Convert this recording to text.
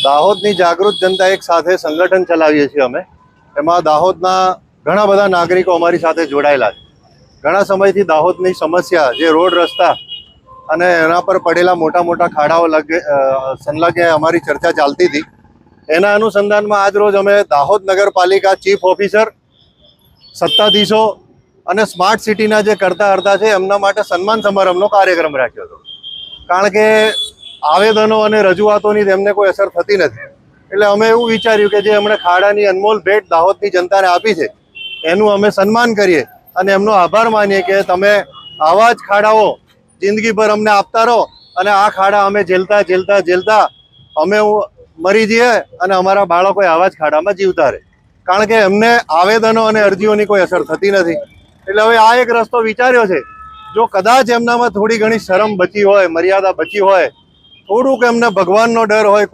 દાહોદની જાગૃત જનતા એક સાથે સંગઠન ચલાવીએ છીએ અમે. એમાં દાહોદના ઘણા બધા નાગરિકો અમારી સાથે જોડાયેલા છે. ઘણા સમયથી દાહોદની સમસ્યા જે રોડ રસ્તા અને એના પર પડેલા મોટા મોટા ખાડાઓ સંલગ્ન અમારી ચર્ચા ચાલતી હતી. એના અનુસંધાનમાં આજ રોજ અમે દાહોદ નગરપાલિકા ચીફ ઓફિસર, સત્તાધીશો અને સ્માર્ટ સિટીના જે કરતા હરતા છે એમના માટે સન્માન સમારંભનો કાર્યક્રમ રાખ્યો હતો. કારણ કે આવેદનો અને રજૂઆતોની તેમને કોઈ અસર થતી નથી. એટલે અમે એવું વિચાર્યું કે જે અમને ખાડાની અનમોલ ભેટ દાહોદની જનતાને આપી છે એનું અમે સન્માન કરીએ અને એમનો આભાર માનીએ કે તમે આવા જ ખાડાઓ જિંદગીભર અમને આપતા રહો અને આ ખાડા અમે ઝેલતા અમે મરી જઈએ અને અમારા બાળકો આવા જ ખાડામાં જીવતા રહે. કારણ કે એમને આવેદનો અને અરજીઓની કોઈ અસર થતી નથી. એટલે હવે આ એક રસ્તો વિચાર્યો છે. જો કદાચ એમનામાં થોડી ઘણી શરમ બચી હોય, મર્યાદા બચી હોય, થોડુંક એમને ભગવાનનો ડર હોય,